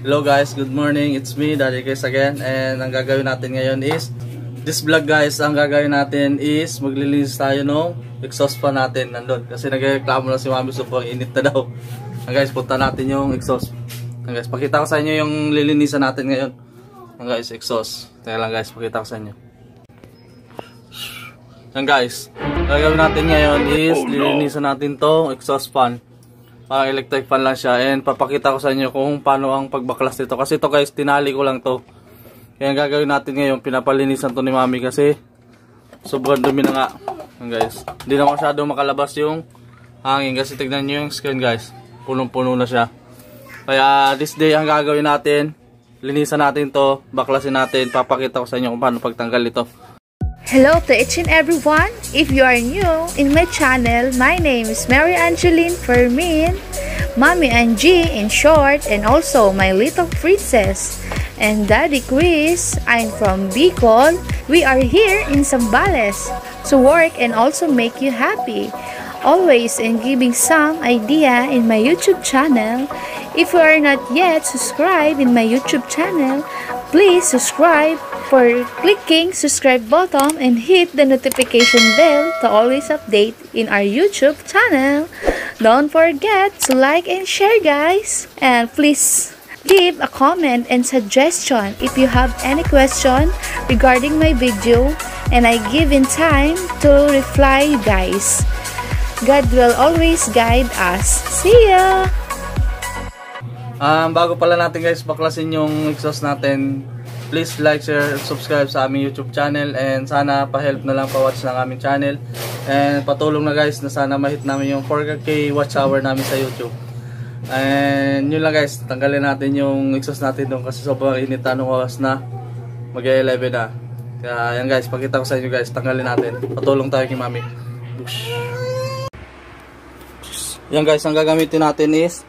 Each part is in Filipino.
Hello guys, good morning. It's me, Daddy Chris again. And ang gagawin natin ngayon is this vlog guys, ang gagawin natin is maglilinis tayo ng exhaust fan natin nandun. Kasi nagreklamo na si Mami sobrang init na daw. Guys, punta natin yung exhaust. Guys, pakita ko sa inyo yung lilinisan natin ngayon. Guys, exhaust. Teka lang guys, pakita ko sa inyo. Guys, gagawin natin ngayon is lilinisan natin to exhaust fan. Parang electric fan lang siya. And papakita ko sa inyo kung paano ang pagbaklas nito. Kasi ito guys, tinali ko lang to. Kaya ang gagawin natin ngayon, pinapalinisan to ni Mami kasi sobrang dumi na nga. Guys, hindi na masyado makalabas yung hangin. Kasi tignan nyo yung screen guys, punong-puno na siya. Kaya this day ang gagawin natin, linisan natin to, baklasin natin. Papakita ko sa inyo kung paano pagtanggal ito. Hello to each and everyone. If you are new in my channel, my name is Mary Angeline Fermin, Mommy Angie in short, and also my little princess. And Daddy Chris, I'm from Bicol. We are here in Zambales to work and also make you happy. Always in giving some idea in my YouTube channel. If you are not yet subscribed in my YouTube channel, please subscribe for clicking subscribe button and hit the notification bell to always update in our YouTube channel. Don't forget to like and share guys. And please give a comment and suggestion if you have any question regarding my video, and I give in time to reply you guys. God will always guide us. See ya! Bago pala natin guys baklasin yung exhaust natin, please like, share, subscribe sa aming YouTube channel. And sana pa-help na lang pa-watch ng aming channel. And patulong na guys na sana ma-hit namin yung 4K watch hour namin sa YouTube. And yun lang guys, tanggalin natin yung exhaust natin doon kasi sobrang init na nung oras na mag-11 na. Kaya yan guys, pakita ko sa inyo guys, tanggalin natin. Patulong tayo kay Mami. Bush. Yan guys, ang gagamitin natin is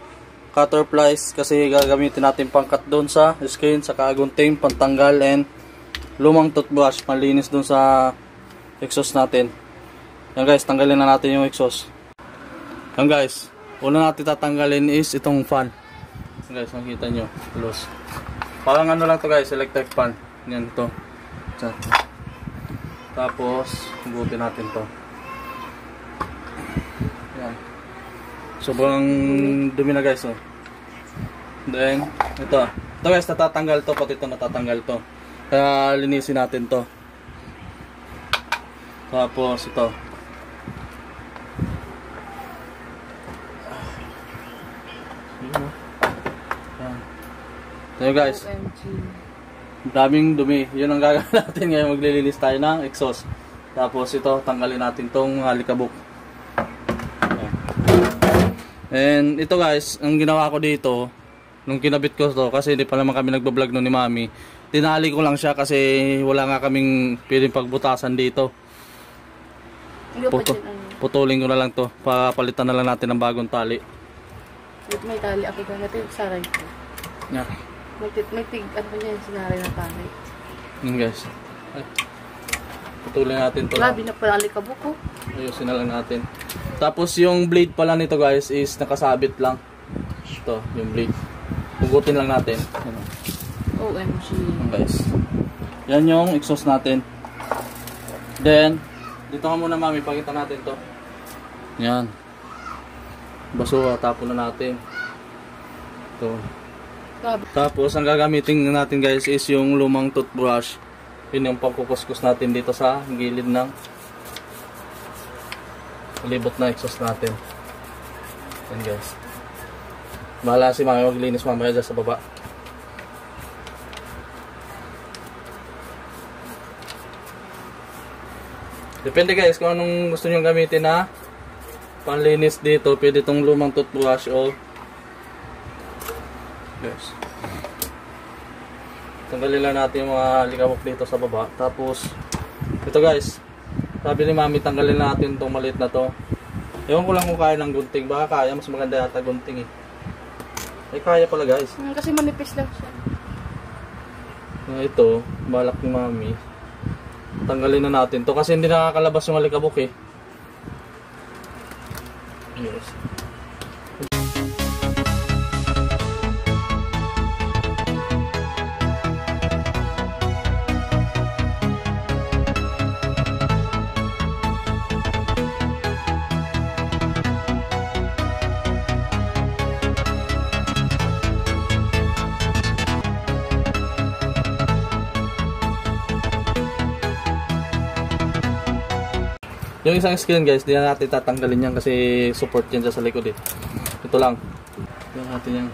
cutter pliers kasi gagamitin natin pang-cut doon sa screen, sa kagunting, pantanggal, and lumang toothbrush, panlinis doon sa exhaust natin. Yan guys, tanggalin na natin yung exhaust. Yan guys, una natin tatanggalin is itong fan. Yan guys, nakita nyo, close. Parang ano lang to guys, electric fan. Yan to. Tapos, hugutin natin to. Yan. Sobrang dumi na guys, oh. Then, ito guys, natatanggal to, pati ito natatanggal to. Kaya linisin natin to. Tapos ito. Ito guys, daming dumi. Yun ang gagawin natin ngayon, maglilinis tayo ng exhaust. Tapos ito, tanggalin natin tong alikabok. And ito guys, ang ginawa ko dito, nung kinabit ko to, kasi hindi pa naman kami nagbablog nun ni Mami, tinali ko lang siya kasi wala nga kaming pwedeng pagbutasan dito. Putulin ko na lang to, papalitan na lang natin ng bagong tali. May tali ako ganito yung saray ko. Yeah. May tig, ano ba yan, sinaray na tali. Yun guys. Ay. Putulin natin to. Grabe na pala alikabok ko. Ayusin na lang natin. Tapos yung blade pala nito guys is nakasabit lang. Ito, yung blade. Hugutin lang natin. OMG. Guys. Yan yung exhaust natin. Then, dito ka muna Mami, pakita natin to. Yan. Basura, tapon na natin. Ito. Tapos, ang gagamitin natin guys is yung lumang toothbrush. Yun yung pangkukuskus natin dito sa gilid ng libot na exhaust natin. Yan guys. Bahala si Mami maglinis mamaya dyan sa baba. Depende guys kung anong gusto nyo gamitin na panlinis dito. Pwede itong lumang toothbrush o guys. Tanggalin lang natin yung mga likabok dito sa baba. Tapos ito guys, sabi ni Mami tanggalin natin itong maliit na to. Ewan ko lang kung kaya ng gunting. Baka kaya, mas maganda yata gunting eh. Ay kaya pala guys. Kasi manipis lang siya. Ito, balak ni Mami. Tanggalin na natin to kasi hindi nakakalabas yung alikabok eh. Yes. Yung isang skin guys, di na natin tatanggalin yan kasi support yan sa likod eh. Ito lang. Ito natin yan.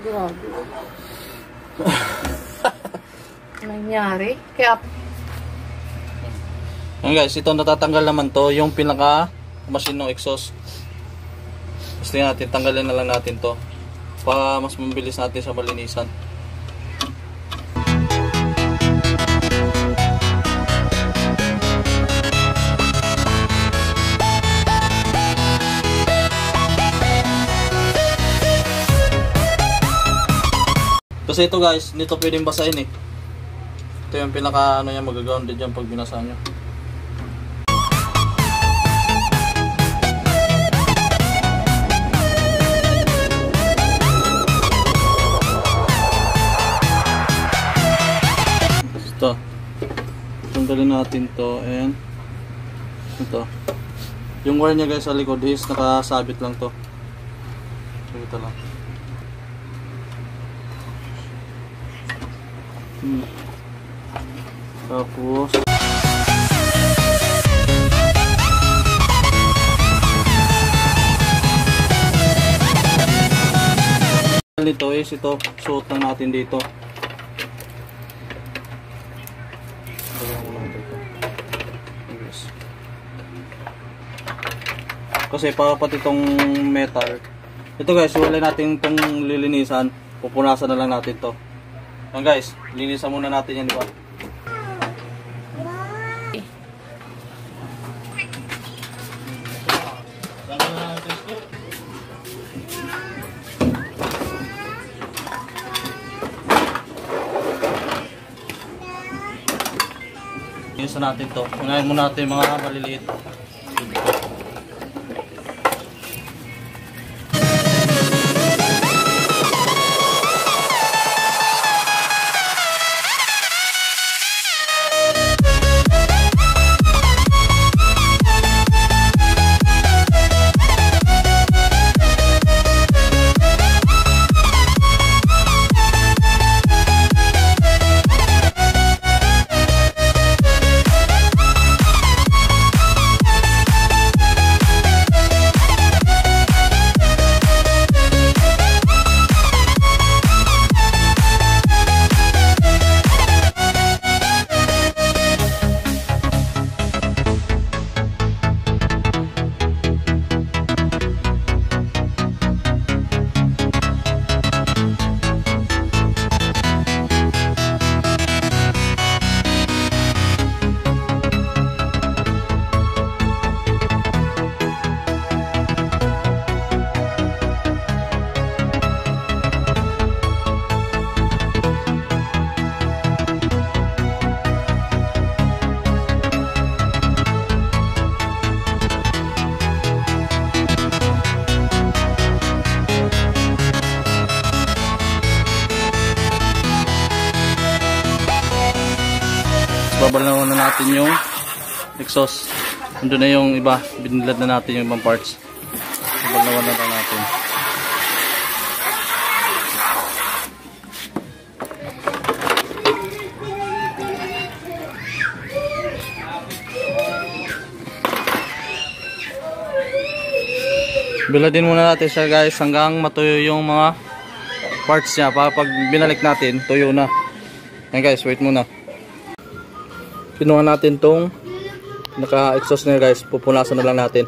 Grabe. Nangyari? Kaya... Yan guys, ito natatanggal naman to. Yung pinaka machine ng exhaust. Gusto natin, tanggalin na lang natin to. Para mas mabilis natin sa malinisan. Kasi ito guys, nito pwedeng basahin eh. Ito yung pinaka ano yan, mag-grounded yan pag binasa nyo. Ito. Tanggalin natin to and ito. Yung wire nya guys sa likod is nakasabit lang to. So, ito lang. Tapos nito is ito, suot lang natin dito. Kasi para pati itong metal. Ito guys, wala natin itong lilinisan. Pupunasan na lang natin to. Yan guys, linisan muna natin yan, di ba? Linisan natin to. Unahin muna natin yung mga maliliit. Babalawan na natin yung exhaust. Nandun na yung iba. Binilad na natin yung ibang parts. Babalawan na lang natin. Biladin muna natin siya guys hanggang matuyo yung mga parts niya. Para pag binalik natin, tuyo na. Yan guys, wait muna. Kinuha natin tong naka-exhaust na guys, pupunasan na lang natin.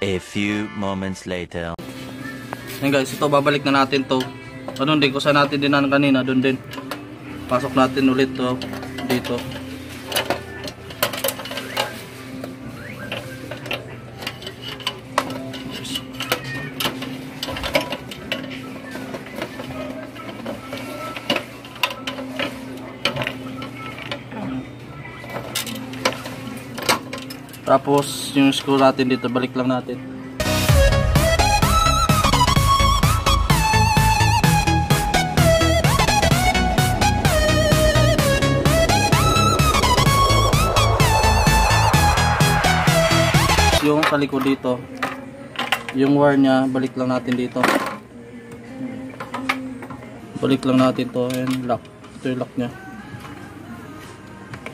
A few moments later. Yan guys, ito babalik na natin to. Ano din, kung saan natin dinan kanina, doon din. Pasok natin ulit to dito. Tapos yung screw natin dito, balik lang natin. Yung sa likod dito, yung wire nya, balik lang natin dito. Balik lang natin to and lock. Ito yung lock nya.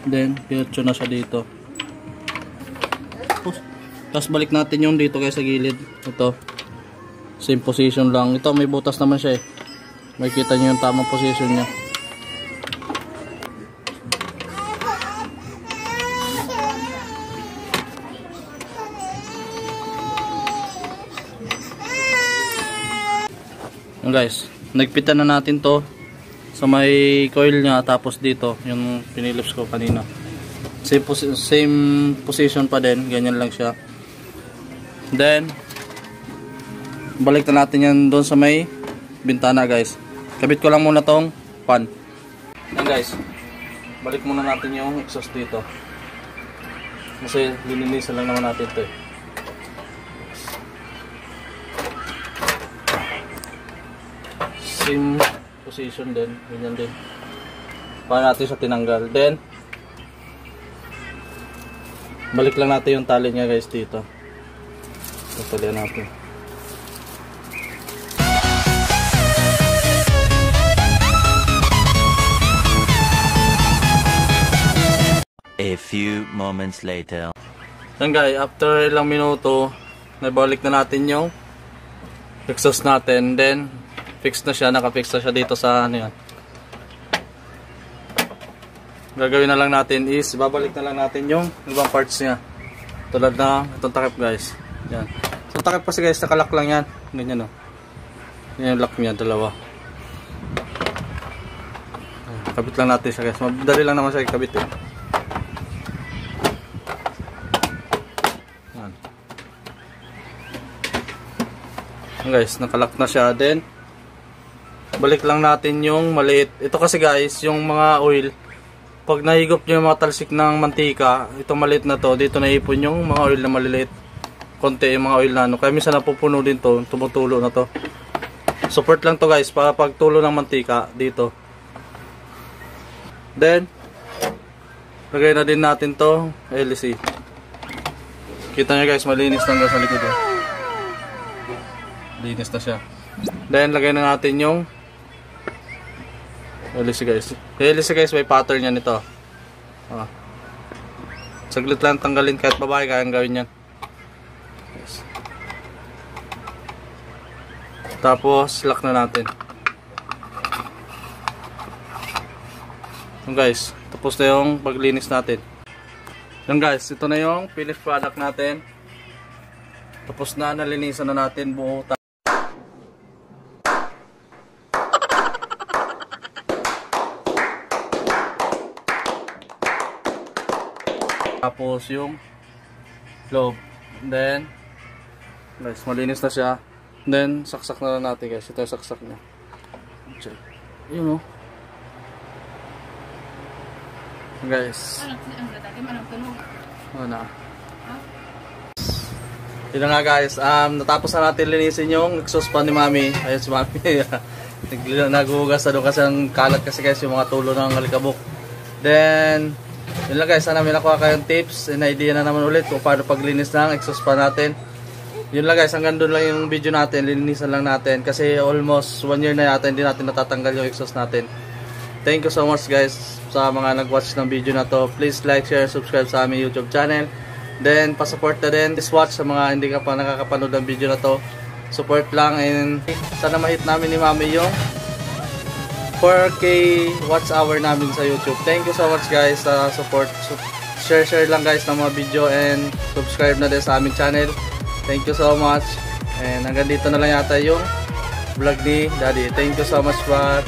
Then, diretso na siya dito. Tapos balik natin yung dito kaya sa gilid. Ito. Same position lang. Ito may butas naman siya eh. Makikita nyo yung tamang position nya. Guys, nagpitan na natin to sa may coil nya, tapos dito yung pinilips ko kanina, same position pa din, ganyan lang siya. Then balik na natin yan doon sa may bintana guys. Kabit ko lang muna tong fan. Yan guys, balik muna natin yung exhaust dito kasi lininisan lang naman natin to eh. Same position din, ganyan din. Paano natin siya tinanggal. Then balik lang natin yung tali niya guys dito. Tatalian natin. A few moments later. Yan guys, after ilang minuto, nabalik na natin yung exhaust natin. Then fix na siya, nakafix na siya dito sa ano yan. Gagawin na lang natin is babalik na lang natin yung ibang parts niya. Tulad na itong takip guys. Yan. So takip kasi guys, nakalak lang yan. Ganyan o. Yan yung lock niya, dalawa. Kabit lang natin siya guys. Madali lang naman siya ikabit eh. Yan. Yan guys, nakalak na siya. Then balik lang natin yung maliit. Ito kasi guys, yung mga oil, pag nahigop nyo yung mga talsik ng mantika, ito maliit na to, dito naipon yung mga oil na maliliit. Konti yung mga oil na ano. Kaya minsan napupuno din to, tumutulo na to. Support lang to guys, para pagtulo ng mantika dito. Then lagay na din natin to LC. Kita nyo guys, malinis lang sa likod eh. Linis na siya. Then lagay na natin yung LC guys. LC guys, may pattern yan ito. Saglit lang tanggalin, kahit babae kayang gawin yan. Yes. Tapos lock na natin. Yan guys, tapos na yung paglinis natin. Yan guys, ito na yung finished product natin. Tapos na, nalinisan na natin buo. Tapos yung loob. Then guys, malinis na siya. Then saksak na lang natin guys. Ito yung saksak niya. Check. Yun o. Guys. Ano na. Yun na nga guys. Natapos na natin linisin yung exhaust fan ni Mami. Ayun si Mami. Naghuhugas na doon kasi ang kalat kasi guys yung mga tulo ng alikabok. Then yun lang guys, sana may nakuha kayong tips and idea na naman ulit kung paano paglinis ng exhaust fan natin. Yun lang guys, hanggang doon lang yung video natin, linisan lang natin kasi almost 1 year na yata hindi natin natatanggal yung exhaust natin. Thank you so much guys sa mga nag-watch ng video na to. Please like, share, subscribe sa aming YouTube channel. Then pa-support na din, please watch sa mga hindi ka pa nakakapanood ng video na to. Support lang and sana ma-hit namin ni Mami yung 4K watch hour namin sa YouTube. Thank you so much guys sa support. Share lang guys ng mga video and subscribe na din sa aming channel. Thank you so much. And hanggang dito na lang yata yung vlog ni Daddy. Thank you so much, bye.